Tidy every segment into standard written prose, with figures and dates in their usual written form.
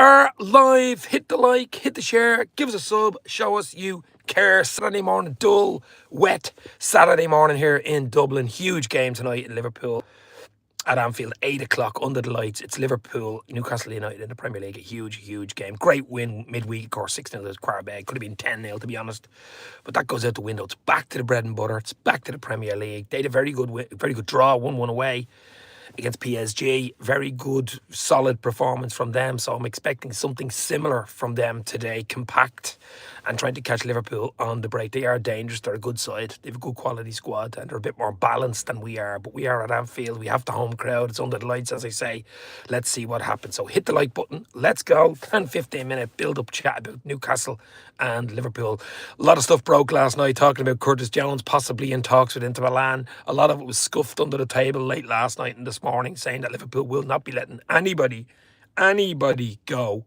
are live. Hit the like, hit the share, give us a sub, show us you care. Saturday morning, dull, wet Saturday morning here in Dublin. Huge game tonight in Liverpool at Anfield, 8 o'clock under the lights. It's Liverpool, Newcastle United in the Premier League. A huge game. Great win midweek, of course, 6-0 to Quarterback. Could have been 10-0 to be honest. But that goes out the window. It's back to the bread and butter. It's back to the Premier League. They had a very good draw, 1-1 away against PSG. Very good, solid performance from them. So I'm expecting something similar from them today. Compact and trying to catch Liverpool on the break. They are dangerous. They're a good side. They have a good quality squad and they're a bit more balanced than we are. But we are at Anfield. We have the home crowd. It's under the lights, as I say. Let's see what happens. So hit the like button. Let's go. 10-15-minute build-up chat about Newcastle and Liverpool. A lot of stuff broke last night talking about Curtis Jones possibly in talks with Inter Milan. A lot of it was scuffed under the table late last night and this morning, saying that Liverpool will not be letting anybody go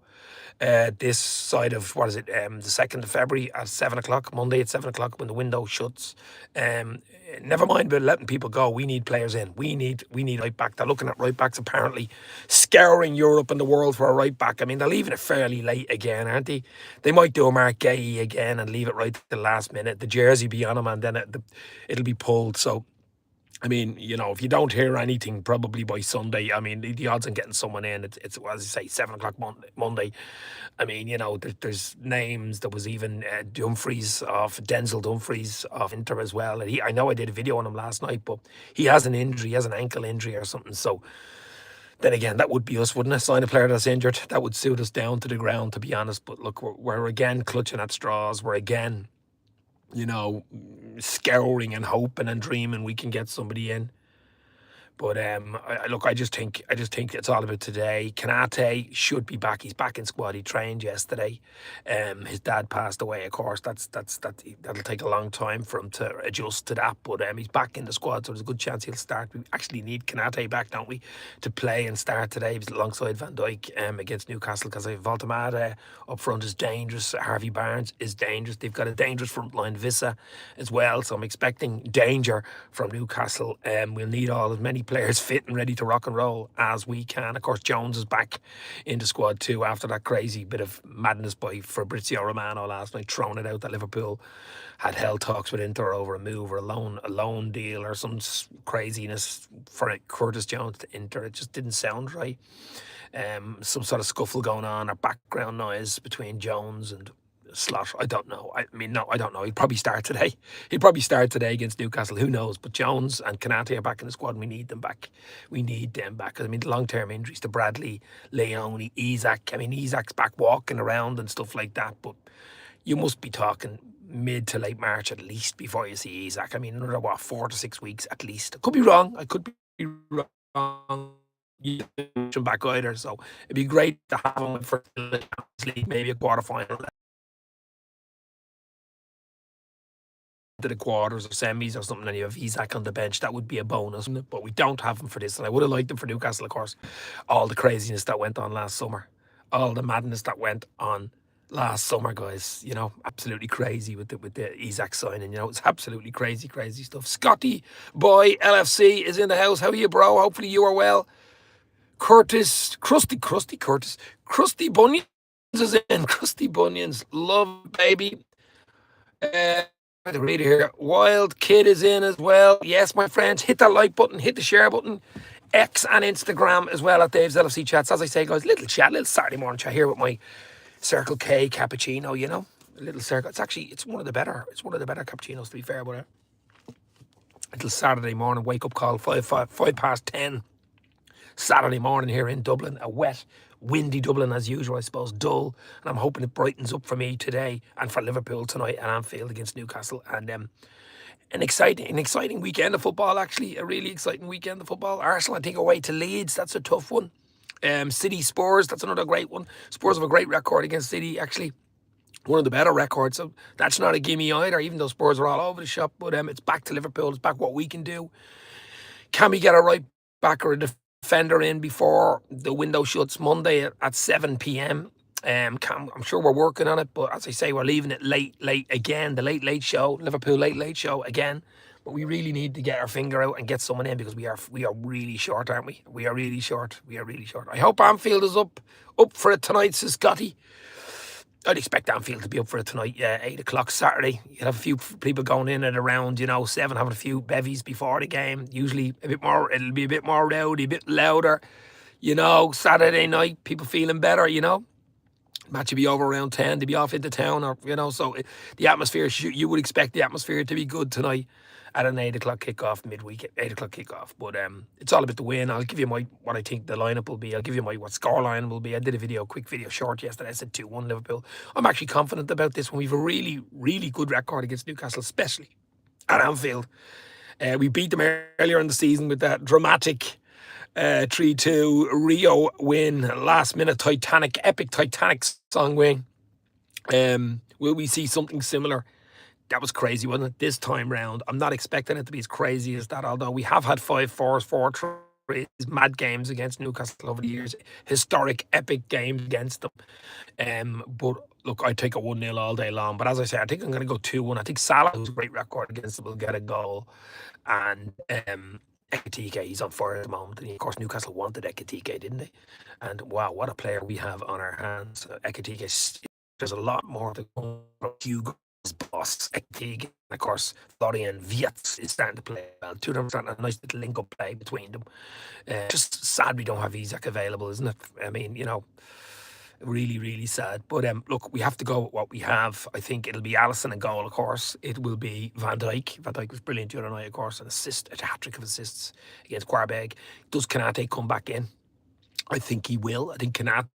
this side of, the 2nd of February at 7 o'clock, Monday at 7 o'clock when the window shuts. Never mind about letting people go. We need players in. We need right back. They're looking at right backs apparently, scouring Europe and the world for a right back. I mean, they're leaving it fairly late again, aren't they? They might do a Mark Gay again and leave it right to the last minute. The jersey be on them and then it'll be pulled. So I mean, you know, if you don't hear anything probably by Sunday, I mean, the odds on getting someone in, it's as I say, 7 o'clock Monday. I mean, you know, there's names. There was even Denzel Dumfries of Inter as well. And I know I did a video on him last night, but he has an injury, he has an ankle injury or something. So then again, that would be us, wouldn't it? Sign a player that's injured. That would suit us down to the ground, to be honest. But look, we're again clutching at straws. We're again, you know, scouring and hoping and dreaming we can get somebody in. But I just think it's all about today. Kanate should be back. He's back in squad. He trained yesterday. His dad passed away, of course. That'll take a long time for him to adjust to that. But he's back in the squad, so there's a good chance he'll start. We actually need Kanate back, don't we, to play and start today. He's alongside Van Dijk against Newcastle, because Voltemade up front is dangerous. Harvey Barnes is dangerous. They've got a dangerous front line, Vissa, as well. So I'm expecting danger from Newcastle. We'll need as many players fit and ready to rock and roll as we can. Of course, Jones is back in the squad too after that crazy bit of madness by Fabrizio Romano last night, throwing it out that Liverpool had held talks with Inter over a move or a loan deal or some craziness for Curtis Jones to Inter. It just didn't sound right. Some sort of scuffle going on or background noise between Jones and Slot. I don't know. I don't know. He'd probably start today. Against Newcastle. Who knows? But Jones and Kanate are back in the squad and we need them back. I mean, the long-term injuries to Bradley, Leone, Isak. I mean, Isak's back walking around and stuff like that. But you must be talking mid to late March at least before you see Isak. I mean, another, 4 to 6 weeks at least. I could be wrong. You don't back either. So it'd be great to have him for the Champions League, maybe a quarterfinal. To the quarters or semis or something, and you have Isak on the bench. That would be a bonus, but we don't have him for this. And I would have liked him for Newcastle, of course. All the craziness that went on last summer, all the madness that went on last summer, guys. You know, absolutely crazy with the Isak signing. You know, it's absolutely crazy stuff. Scotty Boy LFC is in the house. How are you, bro? Hopefully you are well. Crusty Bunions is in. Crusty Bunions, love baby. To read here. Wild Kid is in as well. Yes, my friends, hit that like button, hit the share button. X and Instagram as well at Dave's LFC Chats. As I say, guys, little Saturday morning chat here with my Circle K cappuccino, you know. A little circle. It's one of the better cappuccinos, to be fair, but little Saturday morning wake up call, 5:10. Saturday morning here in Dublin, a wet, windy Dublin as usual, I suppose, dull, and I'm hoping it brightens up for me today and for Liverpool tonight at Anfield against Newcastle. And an exciting weekend of football, actually, a really exciting weekend of football. Arsenal, I think, away to Leeds, that's a tough one. City Spurs, that's another great one. Spurs have a great record against City, actually, one of the better records, so that's not a gimme either, even though Spurs are all over the shop. But it's back to Liverpool, it's back what we can do. Can we get a right back or a defender in before the window shuts Monday at 7 p.m? I'm sure we're working on it, but as I say, we're leaving it late again. The late show, Liverpool late show again. we really need to get our finger out and get someone in because we are really short, aren't we? We are really short. I hope Anfield is up for it tonight, says Scotty. I'd expect Anfield to be up for it tonight. Yeah, 8 o'clock Saturday. You'll have a few people going in at around 7, having a few bevies before the game. Usually it'll be a bit more rowdy, a bit louder. Saturday night, people feeling better. Match will be over around 10. They'll be off into town, so the atmosphere, you would expect the atmosphere to be good tonight at an 8 o'clock kickoff, midweek, 8 o'clock kickoff. But it's all about the win. I'll give you what I think the lineup will be. I'll give you what scoreline will be. I did a quick video short yesterday. I said 2-1 Liverpool. I'm actually confident about this one. We have a really, really good record against Newcastle, especially at Anfield. We beat them earlier in the season with that dramatic 3-2 Rio win, last minute epic Titanic song win. Will we see something similar? That was crazy, wasn't it? This time round, I'm not expecting it to be as crazy as that, although we have had 5-4s, 4-3s, mad games against Newcastle over the years, historic, epic games against them. But look, I'd take a 1-0 all day long. But as I say, I think I'm going to go 2-1. I think Salah, who's a great record against them, will get a goal. And Ekitike, he's on fire at the moment. And of course, Newcastle wanted Ekitike, didn't they? And wow, what a player we have on our hands. Ekitike, there's a lot more to come from Hugo's boss, Ekitike. And of course, Florian Wirtz is starting to play well. Two of them starting a nice little link-up play between them. Just sad we don't have Isak available, isn't it? I mean, really, really sad. But look, we have to go with what we have. I think it'll be Alisson in goal, of course. It will be Van Dijk. Van Dijk was brilliant the other night, of course, a hat-trick of assists against Quarbeg. Does Konate come back in? I think he will. I think Konate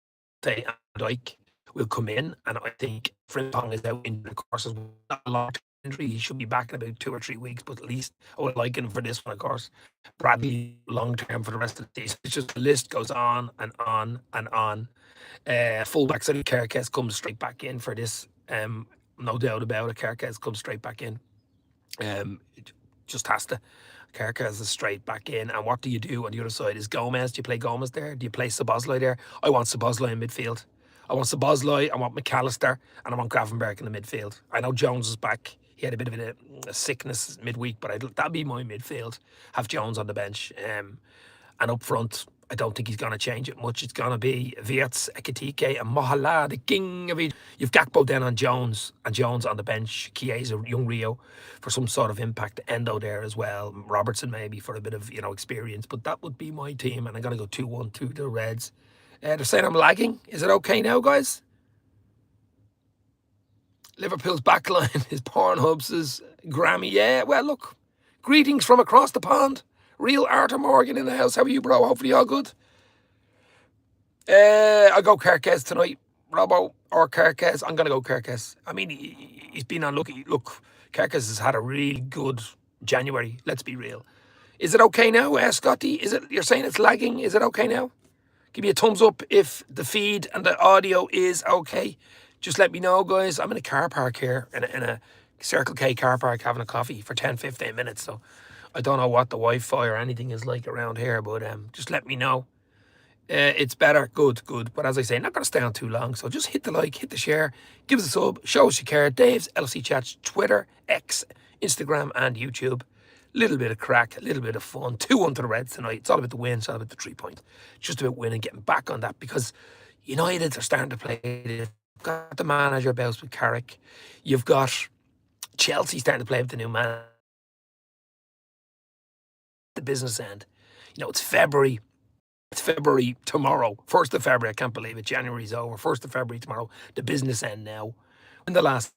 and Dijk will come in, and I think Frimpong is out injured, of course, as well. Not a long injury. He should be back in about 2 or 3 weeks, but at least I would like him for this one, of course. Bradley long-term for the rest of the season. It's just the list goes on and on and on. Fullback Sonny Kerkez comes straight back in for this. No doubt about it. Kerkez comes straight back in. It just has to. Kerkez is straight back in. And what do you do on the other side? Is Gomez? Do you play Gomez there? Do you play Szoboszlai there? I want Szoboszlai in midfield. I want Szoboszlai, I want McAllister, and I want Gravenberg in the midfield. I know Jones is back. He had a bit of a sickness midweek, but that'd be my midfield. Have Jones on the bench. And up front, I don't think he's going to change it much. It's going to be Wirtz, Ekitike, and Mosalah, the king of it. You've Gakpo then on Jones, and Jones on the bench. Chiesa, young Rio, for some sort of impact. Endo there as well. Robertson maybe for a bit of experience. But that would be my team, and I'm going to go 2-1 to the Reds. They're saying I'm lagging. Is it okay now, guys? Liverpool's backline is Pornhub's Grammy. Yeah, well, look. Greetings from across the pond. Real Arthur Morgan in the house. How are you, bro? Hopefully all good. I'll go Kerkez tonight. Robbo or Kerkez. I'm going to go Kerkez. I mean, he's been unlucky. Look, Kerkez has had a really good January. Let's be real. Is it okay now, Scotty? You're saying it's lagging? Is it okay now? Give me a thumbs up if the feed and the audio is okay. Just let me know, guys. I'm in a car park here, in a Circle K car park, having a coffee for 10-15 minutes. So I don't know what the Wi-Fi or anything is like around here, but just let me know. It's better. Good. But as I say, not going to stay on too long. So just hit the like, hit the share, give us a sub, show us you care. Dave's LC Chats, Twitter, X, Instagram, and YouTube. Little bit of crack, a little bit of fun. 2-1 to the Reds tonight. It's all about the win. It's all about the 3 points. It's just about winning, getting back on that, because United are starting to play. You've got the manager bounce with Carrick. You've got Chelsea starting to play with the new man. The business end. It's February. It's February tomorrow. 1st of February. I can't believe it. January's over. 1st of February tomorrow. The business end now. In the last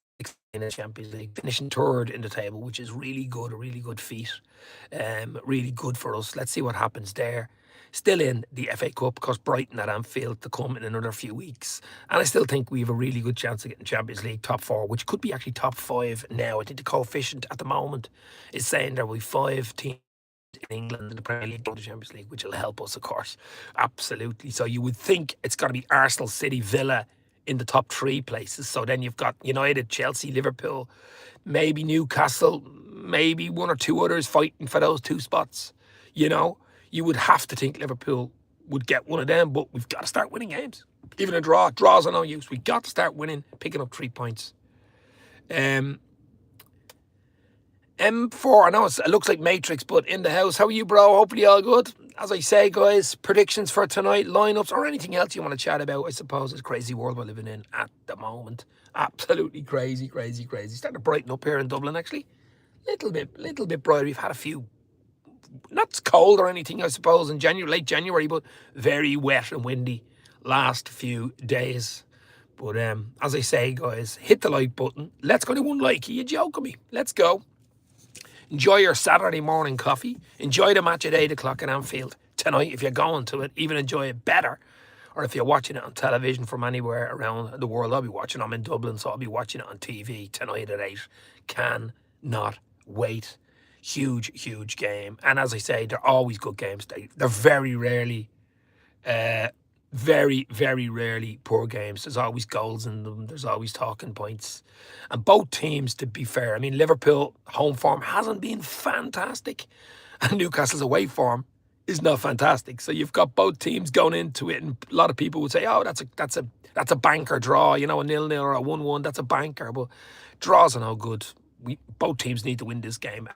in the Champions League, finishing 3rd in the table, which is really good, a really good feat. Really good for us. Let's see what happens there. Still in the FA Cup, because Brighton at Anfield to come in another few weeks. And I still think we have a really good chance of getting Champions League top 4, which could be actually top 5 now. I think the coefficient at the moment is saying there will be 5 teams in England in the Premier League, the Champions League, which will help us, of course. Absolutely. So you would think it's got to be Arsenal, City, Villa in the top 3 places. So then you've got United, Chelsea, Liverpool, maybe Newcastle, maybe 1 or 2 others fighting for those 2 spots. You would have to think Liverpool would get one of them, but we've got to start winning games. Even a draw. Draws are no use. We've got to start winning, picking up 3 points. M4, I know it looks like Matrix, but in the house. How are you, bro? Hopefully all good. As I say, guys, predictions for tonight, lineups, or anything else you want to chat about. I suppose it's a crazy world we're living in at the moment. Absolutely crazy, crazy, crazy. Starting to brighten up here in Dublin, actually. Little bit brighter. We've had a few, not cold or anything, I suppose, in January, late January, but very wet and windy last few days. But as I say, guys, hit the like button. Let's go to one like. Are you joking me? Let's go. Enjoy your Saturday morning coffee. Enjoy the match at 8 o'clock in Anfield tonight if you're going to it. Even enjoy it better. Or if you're watching it on television from anywhere around the world. I'll be watching. I'm in Dublin, so I'll be watching it on TV tonight at 8. Cannot wait. Huge, huge game. And as I say, they're always good games. They're very rarely very, very rarely poor games. There's always goals in them. There's always talking points. And both teams, to be fair, I mean, Liverpool home form hasn't been fantastic. And Newcastle's away form is not fantastic. So you've got both teams going into it. And a lot of people would say, oh, that's a banker draw, you know, a 0-0 or a 1-1. That's a banker. But draws are no good. Both teams need to win this game.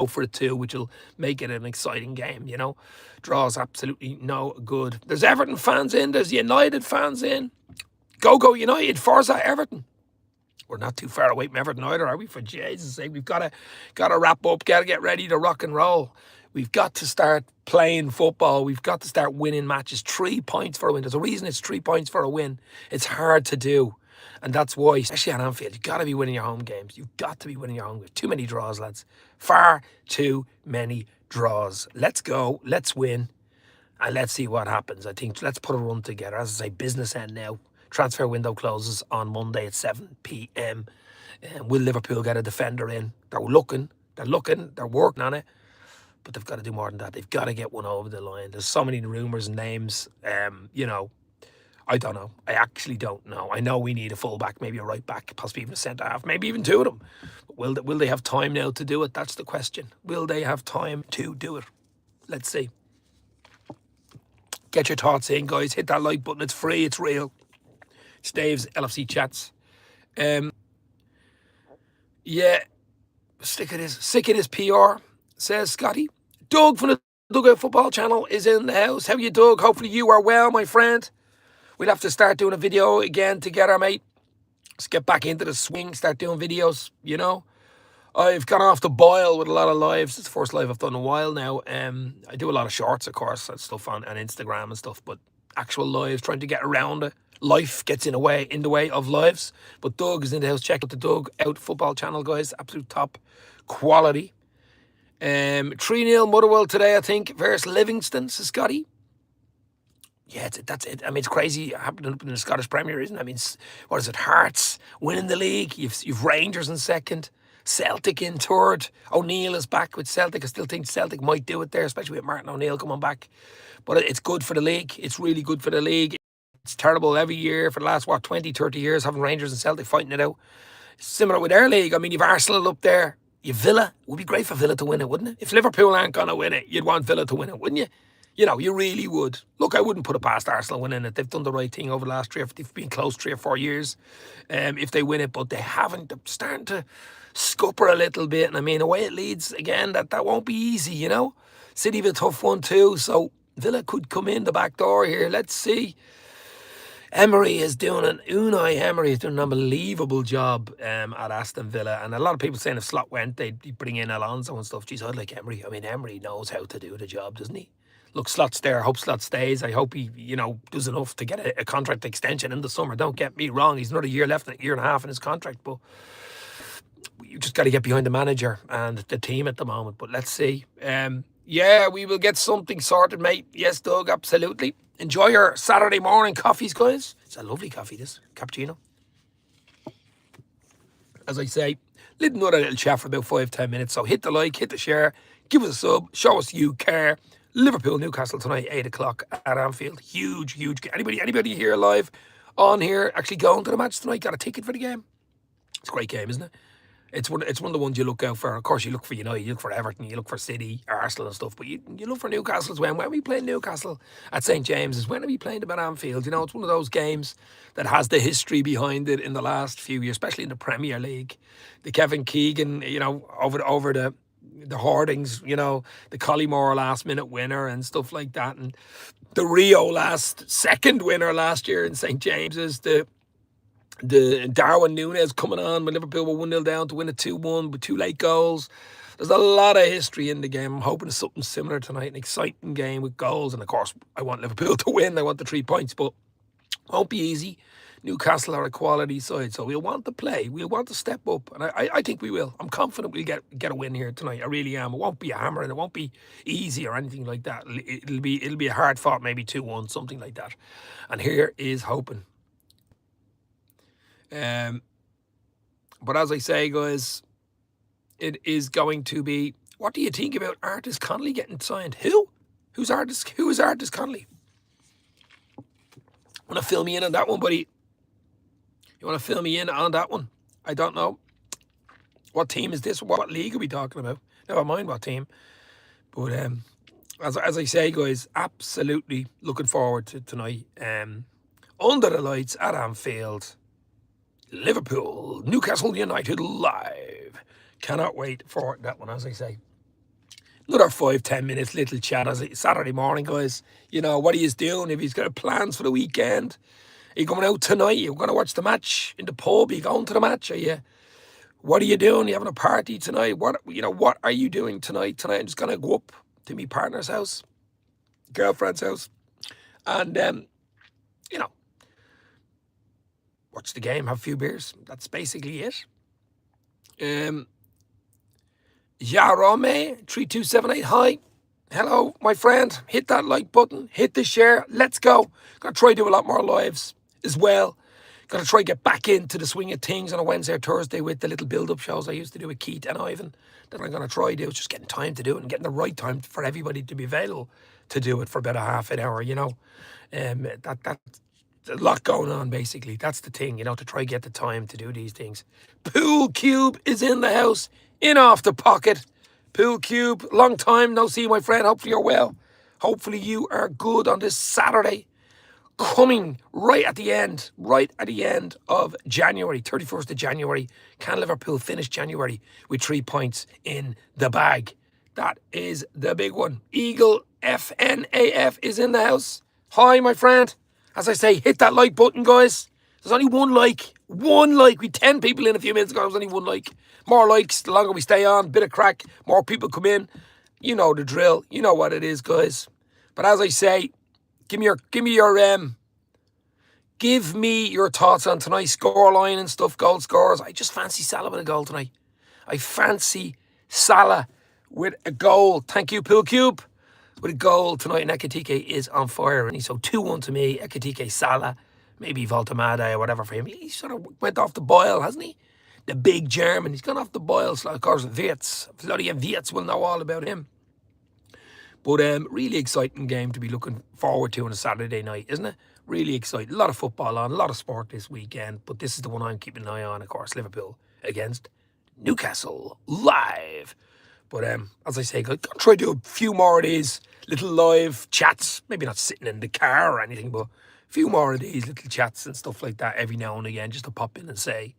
For it too, which will make it an exciting game, you know. Draws absolutely no good. There's Everton fans in, there's United fans in. Go United, Forza Everton. We're not too far away from Everton either, are we? For Jesus' sake, we've got to wrap up, got to get ready to rock and roll. We've got to start playing football. We've got to start winning matches. 3 points for a win. There's a reason it's 3 points for a win. It's hard to do. And that's why, especially at Anfield, you've got to be winning your home games. You've got to be winning your home games. Too many draws, lads. Far too many draws. Let's go. Let's win. And let's see what happens. I think let's put a run together. As I say, business end now. Transfer window closes on Monday at 7 p.m. Will Liverpool get a defender in? They're looking, they're working on it. But they've got to do more than that. They've got to get one over the line. There's so many rumours and names, you know. I don't know. I actually don't know. I know we need a fullback, maybe a right back, possibly even a centre half, maybe even two of them. But will they have time now to do it? That's the question. Will they have time to do it? Let's see. Get your thoughts in, guys. Hit that like button. It's free. It's real. It's Dave's LFC Chats. Yeah. Sick of this PR, says Scotty. Doug from the Dugout Football Channel is in the house. How are you, Doug? Hopefully you are well, my friend. We'll have to start doing a video again together, mate. Let's get back into the swing, start doing videos, you know. I've gone off the boil with a lot of lives. It's the first live I've done in a while now. I do a lot of shorts, of course, and stuff on Instagram and stuff, but actual lives, trying to get around it. Life gets in the way of lives. But Doug is in the house. Check out the Doug Out Football Channel, guys. Absolute top quality. 3-0 Motherwell today, I think, versus Livingston, says Scotty. Yeah, that's it. I mean, it's crazy happening up in the Scottish Premier, isn't it? I mean, what is it? Hearts winning the league. You've Rangers in second. Celtic in third. O'Neill is back with Celtic. I still think Celtic might do it there, especially with Martin O'Neill coming back. But it's good for the league. It's really good for the league. It's terrible every year for the last, 20, 30 years, having Rangers and Celtic fighting it out. Similar with our league. I mean, you've Arsenal up there. You've Villa. It would be great for Villa to win it, wouldn't it? If Liverpool aren't going to win it, you'd want Villa to win it, wouldn't you? You know, you really would. Look, I wouldn't put it past Arsenal winning it. They've done the right thing over the last they've been close 3 or 4 years if they win it, but they haven't. They're starting to scupper a little bit. And I mean, away it leads, again, that won't be easy, you know. City have a tough one too, so Villa could come in the back door here. Let's see. Unai Emery is doing an unbelievable job at Aston Villa. And a lot of people saying if Slot went, they'd bring in Alonso and stuff. Geez, I'd like Emery. I mean, Emery knows how to do the job, doesn't he? Look, Slot's there. I hope Slot stays. I hope he, does enough to get a contract extension in the summer. Don't get me wrong. He's another year left, a year and a half in his contract. But you just got to get behind the manager and the team at the moment. But let's see. Yeah, we will get something sorted, mate. Yes, Doug, absolutely. Enjoy your Saturday morning coffees, guys. It's a lovely coffee, this cappuccino. As I say, another little chat for about 5-10 minutes. So hit the like, hit the share, give us a sub, show us you care. Liverpool, Newcastle tonight, 8 o'clock at Anfield. Huge, huge. Anybody here live on here actually going to the match tonight? Got a ticket for the game? It's a great game, isn't it? It's one of the ones you look out for. Of course, you look for United, you look for Everton, you look for City, Arsenal and stuff. But you look for Newcastle as well. When we play Newcastle at St James's, when are we playing them at Anfield? You know, it's one of those games that has the history behind it in the last few years, especially in the Premier League. The Kevin Keegan, you know, over the hoardings, you know, the Collymore last minute winner and stuff like that, and the Rio last second winner last year in St James's. The Darwin Núñez coming on when Liverpool were 1-0 down to win a 2-1 with 2 late goals. There's a lot of history in the game. I'm hoping it's something similar tonight, an exciting game with goals. And of course, I want Liverpool to win. I want the 3 points, but it won't be easy. Newcastle are a quality side, so we'll want to play. We'll want to step up, and I think we will. I'm confident we'll get a win here tonight. I really am. It won't be a hammer, and it won't be easy or anything like that. It'll be a hard fought, maybe 2-1, something like that. And here is hoping. But as I say, guys, it is going to be. What do you think about Artis Connolly getting signed? Who? Who is Artis Connolly? Want to fill me in on that one, buddy? You want to fill me in on that one? I don't know. What team is this? What league are we talking about? Never mind what team. But as I say, guys, absolutely looking forward to tonight. Under the lights at Anfield. Liverpool, Newcastle United live. Cannot wait for that one, as I say. Another 5-10 minutes, little chat as Saturday morning, guys. You know, what he's doing, if he's got plans for the weekend. Are you going out tonight? You're going to watch the match in the pub? Are you going to the match? What are you doing? Are you having a party tonight? What are you doing tonight? Tonight I'm just going to go up to my partner's house, girlfriend's house, and, watch the game, have a few beers. That's basically it. Jarome 3278. Hi. Hello, my friend. Hit that like button. Hit the share. Let's go. Gonna try to do a lot more lives as well. Gonna try to get back into the swing of things on a Wednesday or Thursday with the little build-up shows I used to do with Keith and Ivan. That I'm gonna try to do. It's just getting time to do it and getting the right time for everybody to be available to do it for about a half an hour, you know. That's a lot going on, basically. That's the thing, you know, to try to get the time to do these things. Pool Cube is in the house, in off the pocket. Pool Cube, long time no see, my friend. Hopefully you're well. Hopefully you are good on this Saturday. Coming right at the end of January, 31st of January. Can Liverpool finish January with 3 points in the bag? That is the big one. Eagle FNAF is in the house. Hi, my friend. As I say, hit that like button, guys. There's only one like. One like. We 10 people in a few minutes ago. There's only one like. More likes, the longer we stay on. Bit of crack. More people come in. You know the drill. You know what it is, guys. But as I say, give me your thoughts on tonight's scoreline and stuff, goal scorers. I just fancy Salah with a goal tonight. I fancy Salah with a goal. Thank you, Pool Cube. With a goal tonight, and Ekitike is on fire. And so 2-1 to me. Ekitike, Salah, maybe Voltamada or whatever for him. He sort of went off the boil, hasn't he? The big German. He's gone off the boil. So of course, Florian Wirtz will know all about him. But really exciting game to be looking forward to on a Saturday night, isn't it? Really exciting. A lot of football on, a lot of sport this weekend. But this is the one I'm keeping an eye on, of course. Liverpool against Newcastle live. But as I say, I'm going to try to do a few more of these little live chats. Maybe not sitting in the car or anything, but a few more of these little chats and stuff like that every now and again, just to pop in and say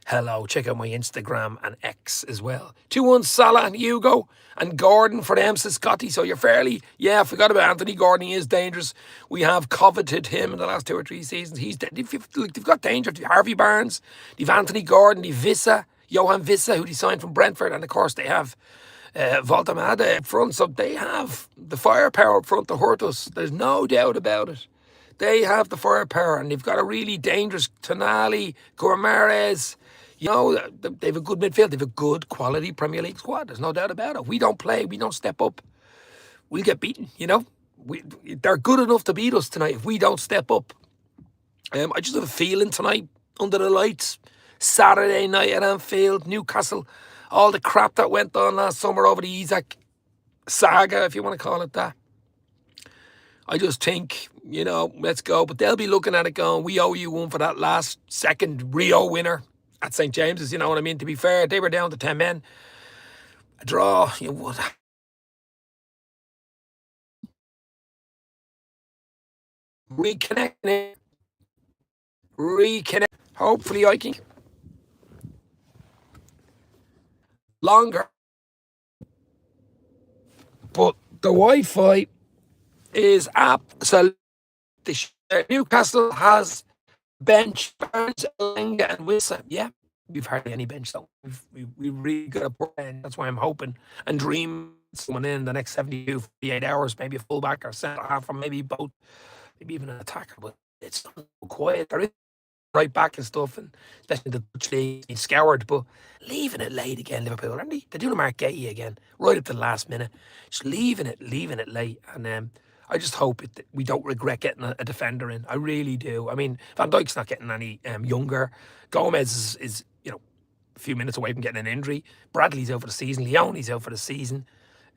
hello. Check out my Instagram and X as well. 2-1 Salah and Hugo and Gordon for them, says Scotty. So you're fairly, I forgot about Anthony Gordon. He is dangerous. We have coveted him in the last 2 or 3 seasons. They've got danger. Harvey Barnes, they've Anthony Gordon, they've Johan Vissa, who they signed from Brentford, and of course they have Voltamada up front, so they have the firepower up front to hurt us. There's no doubt about it. They have the firepower, and they've got a really dangerous Tonali, Gourmares. You know, they have a good midfield. They have a good quality Premier League squad. There's no doubt about it. We don't play. We don't step up. We'll get beaten, you know. They're good enough to beat us tonight if we don't step up. I just have a feeling tonight, under the lights, Saturday night at Anfield, Newcastle, all the crap that went on last summer over the Isaac saga, if you want to call it that. I just think, you know, let's go. But they'll be looking at it going, we owe you one for that last second Rio winner at St James's. You know what I mean? To be fair, they were down to 10 men. A draw, you would reconnect. Hopefully, I can longer. But the Wi-Fi is absolutely. Newcastle has bench Burns, Elanga, and Wilson. Yeah, we've hardly any bench though. We really got a poor end. That's why I'm hoping and dream someone in the next 72, 48 hours, maybe a fullback or centre half, or maybe both, maybe even an attacker. But it's so quiet. There is right back and stuff, and especially the Dutch league being scoured, but leaving it late again, Liverpool, aren't they? They're doing a Mark Gay again, right up to the last minute. Just leaving it late. And I just hope we don't regret getting a defender in. I really do. I mean, Van Dijk's not getting any younger. Gomez is a few minutes away from getting an injury. Bradley's out for the season. Leone's out for the season.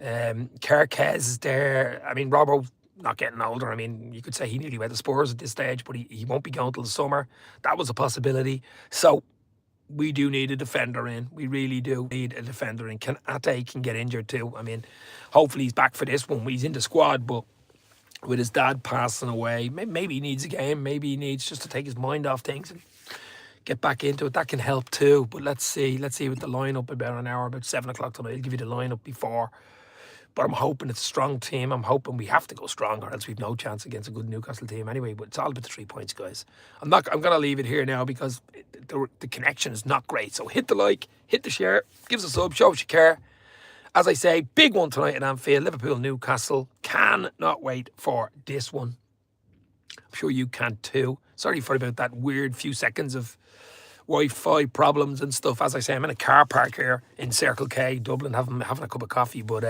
Kerkez is there. I mean, Robbo not getting older. I mean, you could say he nearly went to Spurs at this stage, but he won't be going till the summer. That was a possibility. So we do need a defender in. We really do need a defender in. Ate can get injured too. I mean, hopefully he's back for this one. He's in the squad, but with his dad passing away, maybe he needs a game. Maybe he needs just to take his mind off things and get back into it. That can help too. But let's see with the lineup about an hour, about 7 o'clock tonight. I'll give you the lineup before. But I'm hoping it's a strong team. I'm hoping we have to go stronger, else we've no chance against a good Newcastle team anyway. But it's all about the 3 points, guys. I'm going to leave it here now because the connection is not great. So hit the like, hit the share, give us a sub, show us you care. As I say, big one tonight at Anfield, Liverpool, Newcastle. Cannot wait for this one. I'm sure you can too. Sorry for about that weird few seconds of Wi-Fi problems and stuff. As I say, I'm in a car park here in Circle K, Dublin, having a cup of coffee. But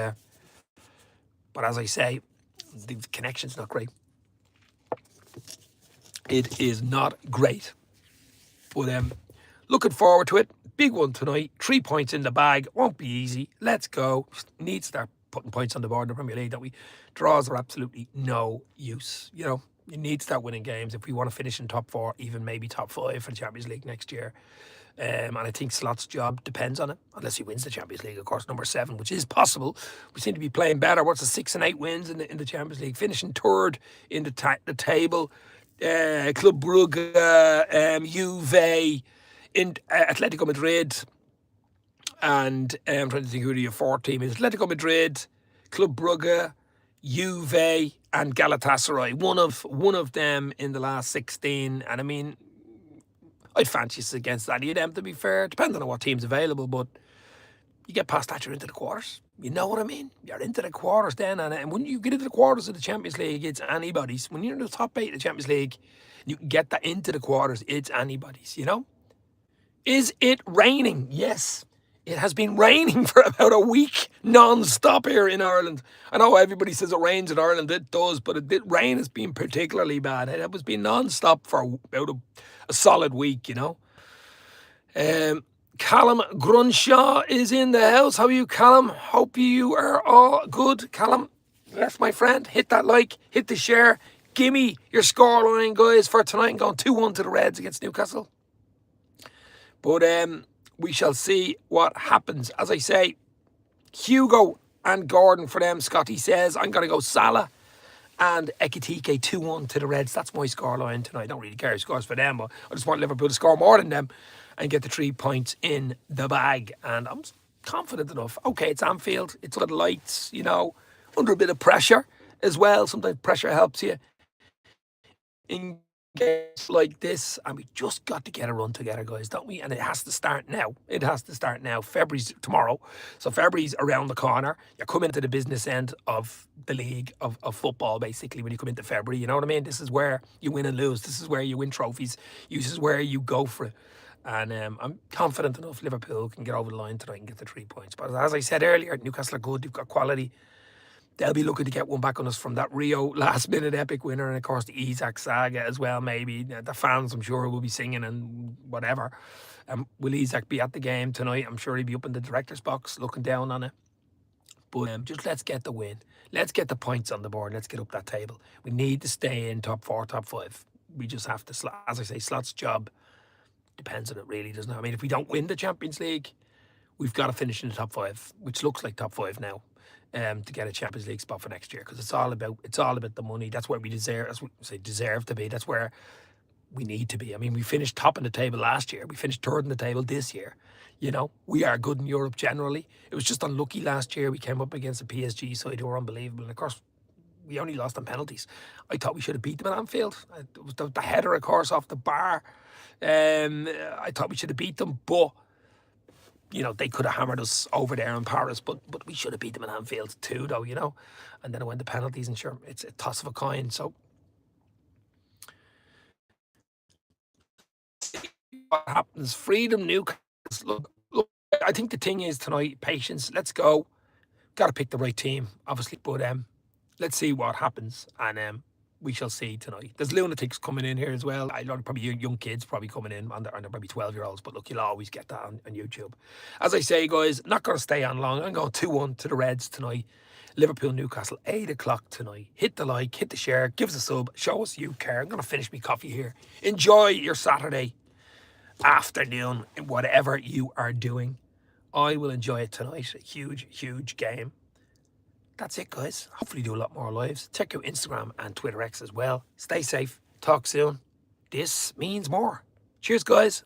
as I say, the connection's not great. It is not great. But looking forward to it. Big one tonight. 3 points in the bag. Won't be easy. Let's go. Just need to start putting points on the board in the Premier League. Draws are absolutely no use. You need to start winning games if we want to finish in top 4, even maybe top 5 for the Champions League next year. And I think Slot's job depends on it, unless he wins the Champions League, of course, number 7, which is possible. We seem to be playing better. What's the 6 and 8 wins in the Champions League? Finishing third in the table. Club Brugge, Juve, Atletico Madrid, and I'm trying to think who the 4th team is. Atletico Madrid, Club Brugge, Juve, and Galatasaray. One of them in the last 16, and I mean, I'd fancy us against any of them, to be fair, depending on what team's available, but you get past that, you're into the quarters. You know what I mean? You're into the quarters then, and when you get into the quarters of the Champions League, it's anybody's. When you're in the top 8 of the Champions League, you can get that into the quarters, it's anybody's, Is it raining? Yes. It has been raining for about a week non-stop here in Ireland. I know everybody says it rains in Ireland. It does, but rain has been particularly bad. It has been non-stop for about a solid week, Callum Grunshaw is in the house. How are you, Callum? Hope you are all good. Callum, yes, my friend. Hit that like, hit the share. Give me your scoreline, guys, for tonight. I'm going 2-1 to the Reds against Newcastle. But we shall see what happens. As I say, Hugo and Gordon for them. Scotty says, I'm going to go Salah and Ekitike 2-1 to the Reds. That's my scoreline tonight. I don't really care who scores for them, but I just want Liverpool to score more than them and get the 3 points in the bag. And I'm confident enough. Okay, it's Anfield. It's under the lights, under a bit of pressure as well. Sometimes pressure helps you in games like this, and we just got to get a run together, guys, don't we? And it has to start now. February's tomorrow, so February's around the corner. You come into the business end of the league of football, basically, when you come into February. You know what I mean? This is where you win and lose. This is where you win trophies. This is where you go for it. And I'm confident enough Liverpool can get over the line tonight and get the 3 points. But as I said earlier, Newcastle are good. They've got quality. They'll be looking to get one back on us from that Rio last-minute epic winner, and of course the Isak saga as well. Maybe the fans, I'm sure, will be singing and whatever. Will Isak be at the game tonight? I'm sure he'll be up in the director's box looking down on it. But just let's get the win. Let's get the points on the board. Let's get up that table. We need to stay in top 4, top 5. We just have to, as I say, Slot's job depends on it really, doesn't it? I mean, if we don't win the Champions League, we've got to finish in the top 5, which looks like top 5 now, to get a Champions League spot for next year, because it's all about the money. That's where we deserve to be. That's where we need to be. I mean, we finished top in the table last year. We finished third in the table this year. You know, we are good in Europe generally. It was just unlucky last year. We came up against a PSG side who were unbelievable, and of course, we only lost on penalties. I thought we should have beat them at Anfield. It was the header, of course, off the bar. I thought we should have beat them, but you know, they could have hammered us over there in Paris, but we should have beat them in Anfield too, though, you know. And then it went to penalties, and sure, it's a toss of a coin. So what happens? Freedom, Newcastle. Look, I think the thing is tonight, patience. Let's go. Got to pick the right team, obviously, but let's see what happens, and we shall see tonight. There's lunatics coming in here as well. I know probably young kids probably coming in, and they're probably 12-year-olds, but look, you'll always get that on YouTube. As I say, guys, not going to stay on long. I'm going 2-1 to the Reds tonight. Liverpool, Newcastle, 8 o'clock tonight. Hit the like, hit the share, give us a sub, show us you care. I'm going to finish my coffee here. Enjoy your Saturday afternoon, whatever you are doing. I will enjoy it tonight. A huge, huge game. That's it, guys. Hopefully do a lot more lives. Check out Instagram and Twitter X as well. Stay safe. Talk soon. This means more. Cheers, guys.